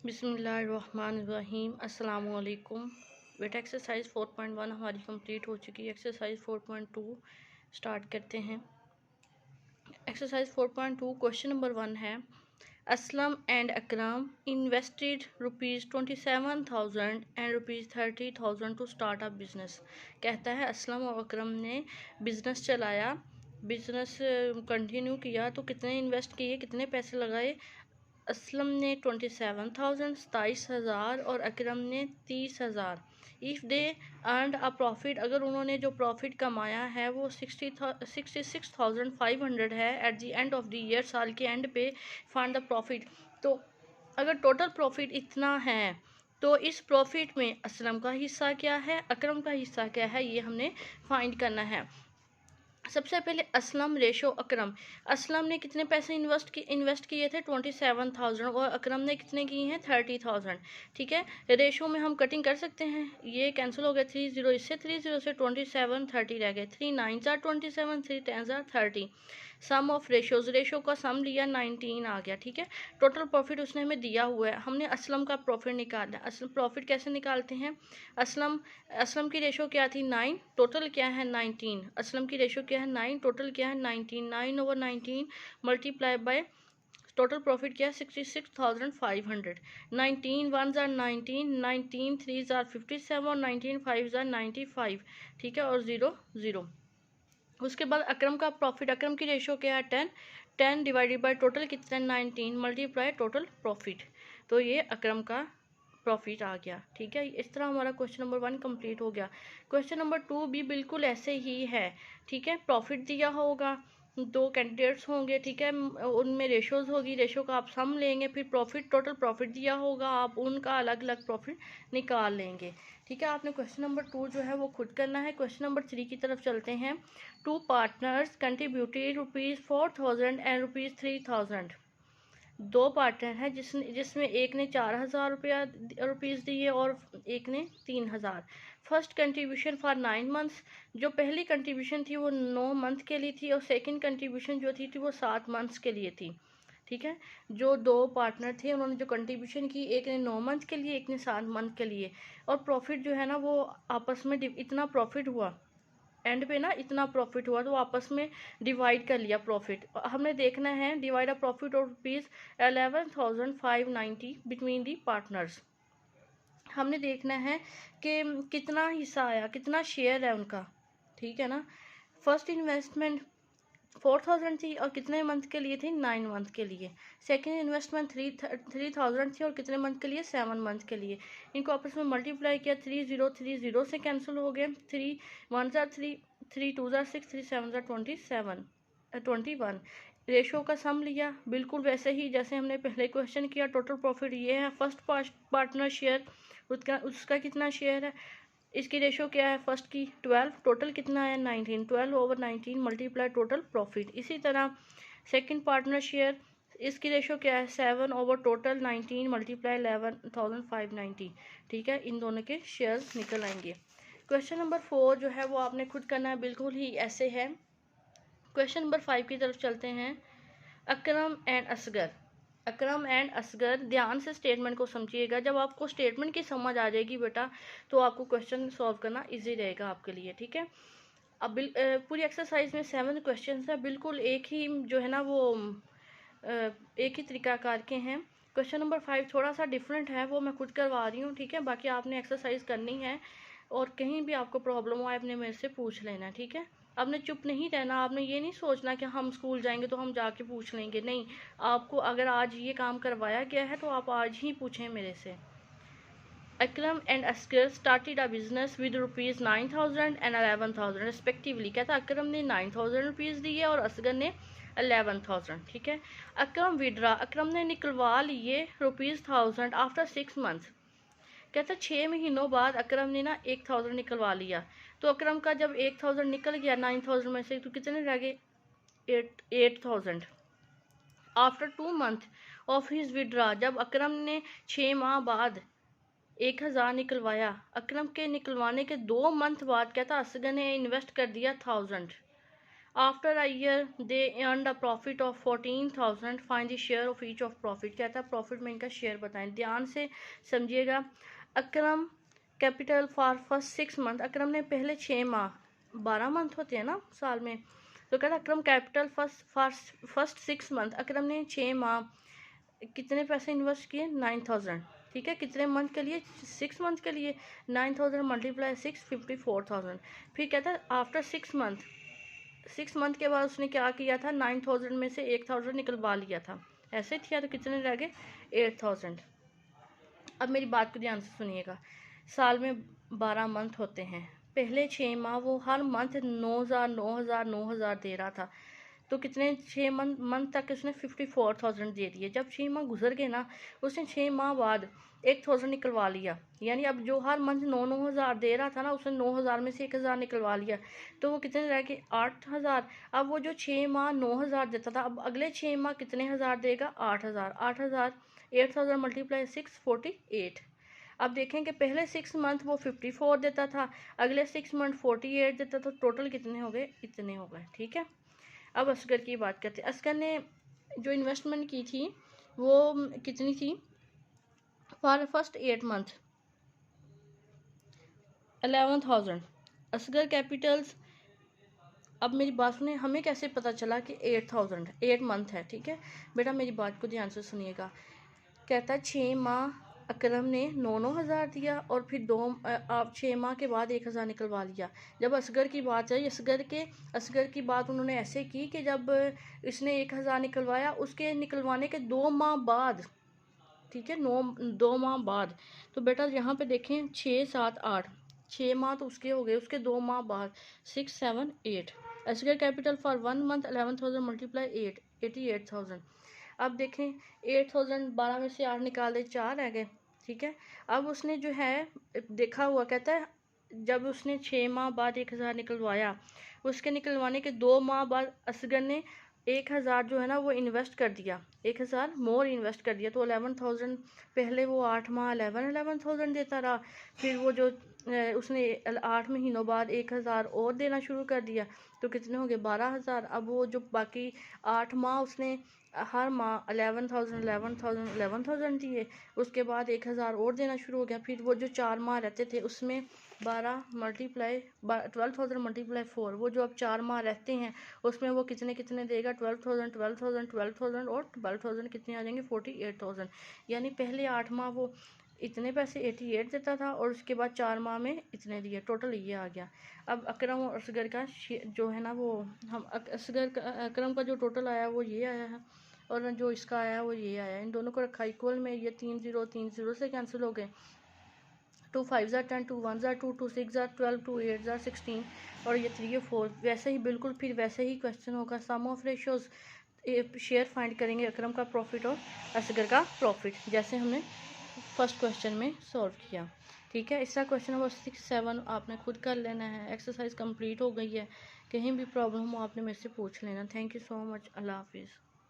बिस्मिल्लाहिर्रहमानिर्रहीम अस्सलाम वालेकुम। बेटा एक्सरसाइज 4.1 हमारी कंप्लीट हो चुकी है। एक्सरसाइज 4.2 स्टार्ट करते हैं। एक्सरसाइज 4.2 क्वेश्चन नंबर 1 है, Aslam and Akram invested ₹27,000 and ₹30,000 to start a business. कहता है असलम और अकरम ने बिजनेस चलाया, बिजनेस कंटिन्यू किया तो कितने इन्वेस्ट किए, कितने पैसे लगाए। असलम ने 27,000 27,000 और अकरम ने 30,000। If they earned a profit, अगर उन्होंने जो प्रॉफिट कमाया है वो 66,500 है at the end of the year, साल के एंड पे फाइंड द प्रॉफिट। तो अगर टोटल प्रॉफिट इतना है तो इस प्रॉफिट में असलम का हिस्सा क्या है, अकरम का हिस्सा क्या है, ये हमने फाइंड करना है। सबसे पहले असलम रेशो अकरम। असलम ने कितने पैसे इन्वेस्ट किए थे 27,000 और अकरम ने कितने किए हैं 30,000। ठीक है, रेशो में हम कटिंग कर सकते हैं, ये कैंसिल हो गया। 30 इससे 30 से 27 30 रह गए। 3 9 27, 3 10 30। सम ऑफ रेशोज, रेशो का सम लिया 19 आ गया। ठीक है, टोटल प्रॉफिट उसने हमें दिया हुआ है, हमने असलम का प्रॉफिट निकालना है। असलम प्रॉफिट कैसे निकालते हैं, असलम की रेशो क्या थी 9, टोटल क्या है 19। असलम की रेशो क्या है 9, टोटल क्या है 19। 9/19 मल्टीप्लाई बाय टोटल प्रॉफिट क्या है 66,500। 19 1 ज़ार 19, 19 3 ज़ार 57 और 19 5 ज़ार 95। ठीक है, और 0 0। उसके बाद अकरम का प्रॉफिट, अकरम की रेशो क्या है 10, 10 डिवाइडेड बाय टोटल कितना 19 मल्टीप्लाई टोटल प्रॉफिट। तो ये अकरम का प्रॉफिट आ गया। ठीक है, इस तरह हमारा क्वेश्चन नंबर 1 कंप्लीट हो गया। क्वेश्चन नंबर 2 भी बिल्कुल ऐसे ही है। ठीक है, प्रॉफिट दिया होगा, दो कैंडिडेट्स होंगे, ठीक है, उनमें रेशोज होगी, रेशो का आप सम लेंगे, फिर प्रॉफिट टोटल प्रॉफिट दिया होगा, आप उनका अलग अलग प्रॉफिट निकाल लेंगे। ठीक है, आपने क्वेश्चन नंबर 2 जो है वो खुद करना है। क्वेश्चन नंबर 3 की तरफ चलते हैं। 2 पार्टनर्स कंट्रीब्यूटेड ₹4,000 एंड ₹3,000। दो पार्टनर हैं जिसमें एक ने 4,000 रुपीज़ दिए और एक ने 3,000। फर्स्ट कंट्रीब्यूशन फॉर 9 मंथ्स, जो पहली कंट्रीब्यूशन थी वो 9 मंथ के लिए थी और सेकंड कंट्रीब्यूशन जो थी वो 7 मंथ्स के लिए थी। ठीक है, जो दो पार्टनर थे उन्होंने जो कंट्रीब्यूशन की, एक ने 9 मंथ के लिए, एक ने 7 मंथ के लिए, और प्रॉफिट जो है ना वो आपस में इतना प्रॉफिट हुआ, एंड पे ना इतना प्रॉफिट हुआ तो आपस में डिवाइड कर लिया प्रॉफिट। हमने देखना है divide a profit of ₹11,590 between the partners. हमने देखना है कि कितना हिस्सा आया, कितना शेयर है उनका। ठीक है ना, फर्स्ट इन्वेस्टमेंट 4,000 थी और कितने मंथ के लिए थी 9 मंथ के लिए। सेकेंड इन्वेस्टमेंट 3,000 थी और कितने मंथ के लिए 7 मंथ के लिए। इनको आपस में मल्टीप्लाई किया, 30 से कैंसिल हो गए। 3 1 ज़ार 3, 3 2 ज़ार 6, 3 7 ज़ार 21। रेशो का सम लिया, बिल्कुल वैसे ही जैसे हमने पहले क्वेश्चन किया। टोटल प्रॉफिट ये है, फर्स्ट पार्टनर शेयर, उसका कितना शेयर है, इसकी रेशो क्या है फर्स्ट की 12, टोटल कितना है 19, 12/19 मल्टीप्लाई टोटल प्रॉफिट। इसी तरह सेकंड पार्टनर शेयर, इसकी रेशो क्या है 7 ओवर टोटल 19 मल्टीप्लाई 11,590। ठीक है, इन दोनों के शेयर्स निकल आएंगे। क्वेश्चन नंबर 4 जो है वो आपने खुद करना है, बिल्कुल ही ऐसे है। क्वेश्चन नंबर 5 की तरफ चलते हैं। अकरम एंड असगर, अकरम एंड असगर, ध्यान से स्टेटमेंट को समझिएगा। जब आपको स्टेटमेंट की समझ आ जाएगी बेटा तो आपको क्वेश्चन सॉल्व करना इजी रहेगा आपके लिए। ठीक है, अब पूरी एक्सरसाइज में 7 क्वेश्चन है, बिल्कुल एक ही जो है ना वो एक ही तरीकाकार के हैं। क्वेश्चन नंबर 5 थोड़ा सा डिफरेंट है, वो मैं खुद करवा रही हूँ। ठीक है, बाकी आपने एक्सरसाइज करनी है और कहीं भी आपको प्रॉब्लम हो आपने मेरे से पूछ लेना। ठीक है, आपने चुप नहीं रहना, आपने ये नहीं सोचना कि हम स्कूल जाएंगे तो हम जाके पूछ लेंगे, नहीं। आपको अगर आज ये काम करवाया गया है तो आप आज ही पूछें मेरे से। Akram and Asgar started a business with ₹9,000 and 11,000 respectively. कहता अकरम ने 9,000 रुपीज़ दिए और असगर ने 11,000। ठीक है, अकरम विड्रा, अकरम ने निकलवा लिए ₹1,000 आफ्टर 6 मंथ्स। कहता 6 महीनों बाद अकरम ने ना 1,000 निकलवा लिया। तो अकरम का जब 1,000 निकल गया 9,000 में से, तो कितने रह गए 8,000। After 2 month of his withdraw, जब अकरम ने 6 माह बाद 1,000 निकलवाया, अकरम के निकलवाने के 2 मंथ बाद कहता असगर ने इन्वेस्ट कर दिया 1,000। After a year they earn a profit of 14,000, find the share of each of profit. कहता है प्रॉफिट में इनका शेयर बताएं। ध्यान से समझिएगा। अकरम कैपिटल फॉर फर्स्ट 6 मंथ, अकरम ने पहले 6 माह, 12 मंथ होते हैं ना साल में, तो कहता है अकरम कैपिटल फर्स्ट 6 मंथ, अकरम ने 6 माह कितने पैसे इन्वेस्ट किए, 9,000। ठीक है, कितने मंथ के लिए, 6 मंथ के लिए। 9,000 मल्टीप्लाई 6, 54,000। फिर कहता है आफ्टर 6 मंथ, 6 मंथ के बाद उसने क्या किया था, 9,000 में से 1,000 निकलवा लिया था। ऐसे किया तो कितने रह गए, 8,000। अब मेरी बात को ध्यान से सुनिएगा। साल में 12 मंथ होते हैं, पहले 6 माह वो हर मंथ 9,000 9,000 9,000 दे रहा था। तो कितने 6 मंथ तक उसने 54,000 दे दिए। जब 6 माह गुजर गए ना, उसने 6 माह बाद 1,000 निकलवा लिया। यानी अब जो हर मंथ 9,000 दे रहा था ना, उसने 9,000 में से 1,000 निकलवा लिया। तो वो कितने रह गए, 8,000। अब वो जो 6 माह 9,000 देता था, अब अगले 6 माह कितने हज़ार देगा, 8,000। 8,000 8,000 मल्टीप्लाई 6, 48। अब देखें कि पहले 6 मंथ वो 54 देता था, अगले 6 मंथ 48 देता था, टोटल कितने हो गए, इतने हो गए। ठीक है, अब असगर की बात करते हैं। असगर ने जो इन्वेस्टमेंट की थी वो कितनी थी, for first 8 month 11,000। Asghar capitals, अब मेरी बात सुनिए, हमें कैसे पता चला कि 8,000 8 मंथ है। ठीक है बेटा, मेरी बात को ध्यान से सुनिएगा। कहता है 6 माह अकरम ने 9,000 दिया और फिर 6 माह के बाद 1,000 निकलवा लिया। जब असगर की बात आई, असगर की बात उन्होंने ऐसे की कि जब इसने 1,000 निकलवाया, उसके निकलवाने के 2 माह बाद, ठीक है, 2 माह बाद, तो बेटा यहाँ पे देखें 6 7 8, 6 माह तो उसके हो गए, उसके 2 माह बाद 6 7 8। Asghar capital for 1 month 11,000 multiply 8, 88,000। अब देखें 8,000, 12 में से 8 निकाल दे, 4 रह गए। ठीक है, अब उसने जो है देखा हुआ, कहता है जब उसने 6 माह बाद 1,000 निकलवाया, उसके निकलवाने के 2 माह बाद असगर ने 1,000 जो है ना वो इन्वेस्ट कर दिया, 1,000 मोर इन्वेस्ट कर दिया। तो 11,000, पहले वो 8 माह 11,000 देता रहा, फिर वो जो उसने 8 महीनों बाद 1,000 और देना शुरू कर दिया, तो कितने हो गए, 12,000। अब वो जो बाकी 8 माह उसने हर माह 11,000 11,000 11,000 दिए, उसके बाद 1,000 और देना शुरू हो गया। फिर वो जो 4 माह रहते थे उसमें 12 मल्टीप्लाई 12,000 मल्टीप्लाई 4, वो जो अब 4 माह रहते हैं उसमें वो कितने कितने देगा, 12,000 12,000 12,000 और 12,000 कितने आ जाएंगे, 48,000। यानी पहले 8 माह वो इतने पैसे 88 देता था और उसके बाद 4 माह में इतने दिए, टोटल ये आ गया। अब अकरम और असगर का जो है ना वो, हम अकरम का जो टोटल आया वो ये आया है, और जो इसका आया वो ये आया। इन दोनों को रखा इक्वल में, ये 3 0 से कैंसिल हो गए। 2 5 10, 2 1 2, 2 6 12, 2 8 16, और ये 3 4। वैसे ही बिल्कुल फिर वैसे ही क्वेश्चन होगा, सम ऑफ रेशियोज शेयर फाइंड करेंगे, अकरम का प्रॉफिट और असगर का प्रॉफिट, जैसे हमने फर्स्ट क्वेश्चन में सॉल्व किया। ठीक है, इसका क्वेश्चन नंबर 6 7 आपने खुद कर लेना है। एक्सरसाइज कंप्लीट हो गई है, कहीं भी प्रॉब्लम हो आपने मेरे से पूछ लेना। थैंक यू सो मच, अल्लाह हाफिज़।